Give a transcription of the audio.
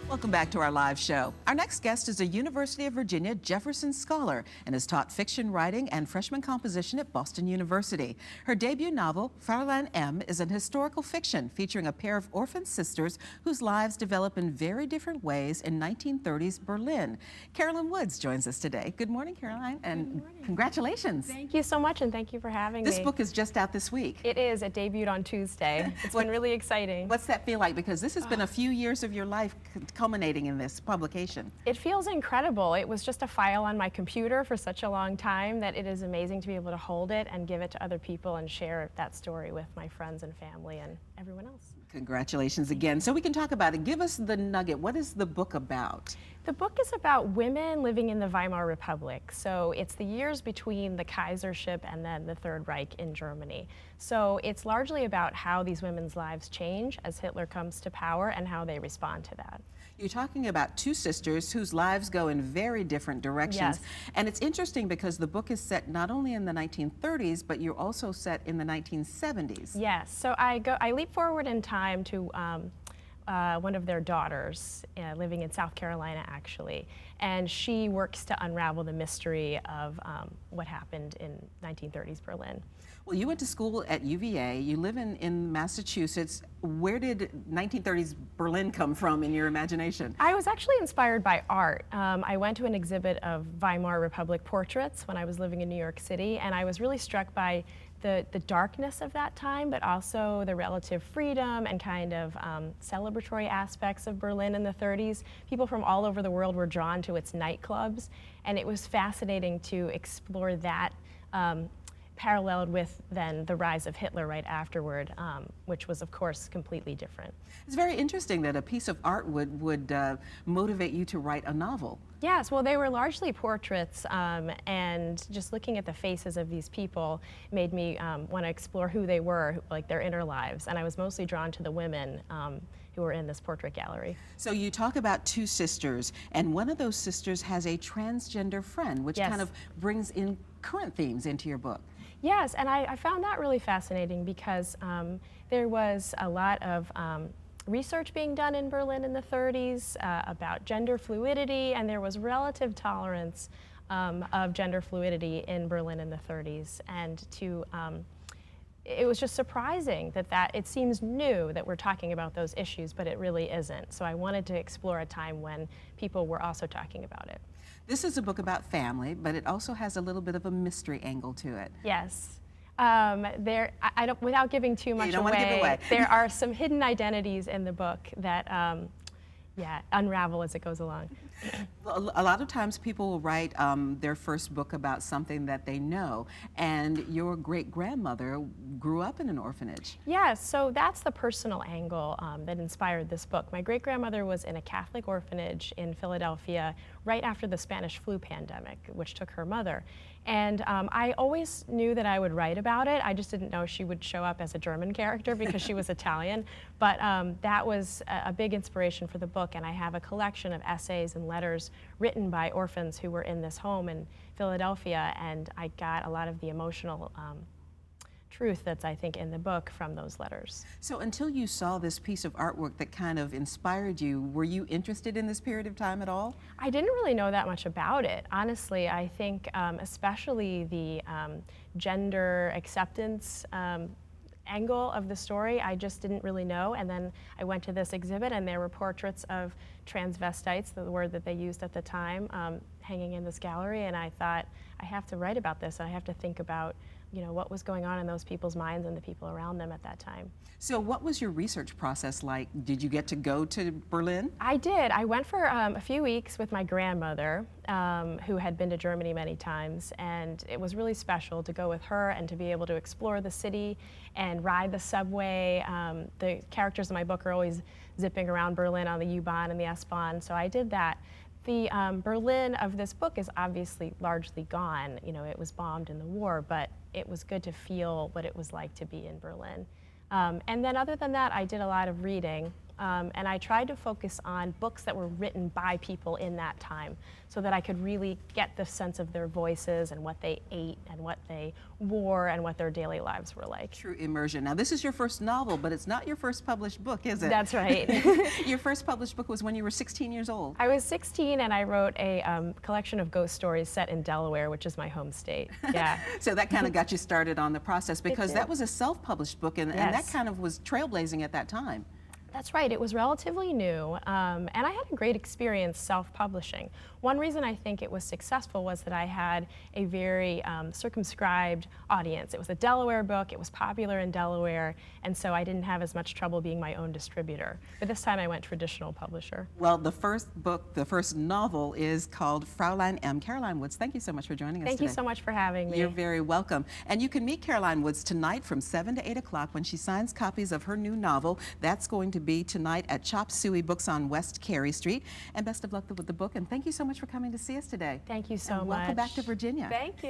Welcome back to our live show. Our next guest is a University of Virginia Jefferson Scholar and has taught fiction writing and freshman composition at Boston University. Her debut novel, Frauhlein M, is an historical fiction featuring a pair of orphan sisters whose lives develop in very different ways in 1930s Berlin. Carolyn Woods joins us today. Good morning, Caroline, and congratulations. Thank you so much, and thank you for having me. This book is just out this week. It is. It debuted on Tuesday. It's been really exciting. What's that feel like? Because this has been a few years of your life culminating in this publication. It feels incredible. It was just a file on my computer for such a long time that it is amazing to be able to hold it and give it to other people and share that story with my friends and family and everyone else. Congratulations again. So we can talk about it. Give us the nugget. What is the book about? The book is about women living in the Weimar Republic. So it's the years between the Kaisership and then the Third Reich in Germany. So it's largely about how these women's lives change as Hitler comes to power and how they respond to that. You're talking about two sisters whose lives go in very different directions. Yes. And it's interesting because the book is set not only in the 1930s, but you're also set in the 1970s. Yes, so I leap forward in time to one of their daughters living in South Carolina, actually, and she works to unravel the mystery of what happened in 1930s Berlin. Well, you went to school at UVA. You live in Massachusetts. Where did 1930s Berlin come from in your imagination? I was actually inspired by art. I went to an exhibit of Weimar Republic portraits when I was living in New York City, and I was really struck by the darkness of that time, but also the relative freedom and kind of celebratory aspects of Berlin in the 30s. People from all over the world were drawn to its nightclubs, and it was fascinating to explore that paralleled with then the rise of Hitler right afterward, which was of course completely different. It's very interesting that a piece of art would motivate you to write a novel. Yes, well, they were largely portraits, and just looking at the faces of these people made me want to explore who they were, like their inner lives, and I was mostly drawn to the women who were in this portrait gallery. So you talk about two sisters, and one of those sisters has a transgender friend, which Yes. kind of brings in current themes into your book. Yes, and I found that really fascinating because there was a lot of research being done in Berlin in the 30s about gender fluidity, and there was relative tolerance of gender fluidity in Berlin in the 30s. And it was just surprising that it seems new that we're talking about those issues, but it really isn't. So I wanted to explore a time when people were also talking about it. This is a book about family, but it also has a little bit of a mystery angle to it. Yes. I don't, without giving too much away, there are some hidden identities in the book that unravel as it goes along. Well, a lot of times people will write their first book about something that they know, and your great-grandmother grew up in an orphanage. Yes, so that's the personal angle that inspired this book. My great-grandmother was in a Catholic orphanage in Philadelphia right after the Spanish flu pandemic, which took her mother. And I always knew that I would write about it. I just didn't know she would show up as a German character because she was Italian. But that was a big inspiration for the book, and I have a collection of essays and letters written by orphans who were in this home in Philadelphia, and I got a lot of the emotional truth that's, I think, in the book from those letters. So until you saw this piece of artwork that kind of inspired you, were you interested in this period of time at all? I didn't really know that much about it. Honestly, I think especially the gender acceptance angle of the story, I just didn't really know. And then I went to this exhibit and there were portraits of transvestites, the word that they used at the time, hanging in this gallery, and I thought, I have to write about this, and I have to think about what was going on in those people's minds and the people around them at that time. So what was your research process like? Did you get to go to Berlin? I did. I went for a few weeks with my grandmother, who had been to Germany many times, and it was really special to go with her and to be able to explore the city and ride the subway. The characters in my book are always zipping around Berlin on the U-Bahn and the S-Bahn, so I did that. The Berlin of this book is obviously largely gone. It was bombed in the war, but it was good to feel what it was like to be in Berlin. And then other than that, I did a lot of reading. And I tried to focus on books that were written by people in that time so that I could really get the sense of their voices and what they ate and what they wore and what their daily lives were like. True immersion. Now, this is your first novel, but it's not your first published book, is it? That's right. Your first published book was when you were 16 years old. I was 16 and I wrote a collection of ghost stories set in Delaware, which is my home state. Yeah. So that kind of got you started on the process, because that was a self-published book, and that kind of was trailblazing at that time. That's right. It was relatively new, and I had a great experience self-publishing. One reason I think it was successful was that I had a very circumscribed audience. It was a Delaware book, it was popular in Delaware, and so I didn't have as much trouble being my own distributor. But this time I went traditional publisher. Well, the first book, the first novel, is called Frauhlein M. Caroline Woods, thank you so much for joining us today. Thank you so much for having me. You're very welcome. And you can meet Caroline Woods tonight from 7 to 8 o'clock when she signs copies of her new novel. That's going to be tonight at Chop Suey Books on West Carey Street. And best of luck with the book, and thank you so much for coming to see us today. Thank you so and much. Welcome back to Virginia. Thank you.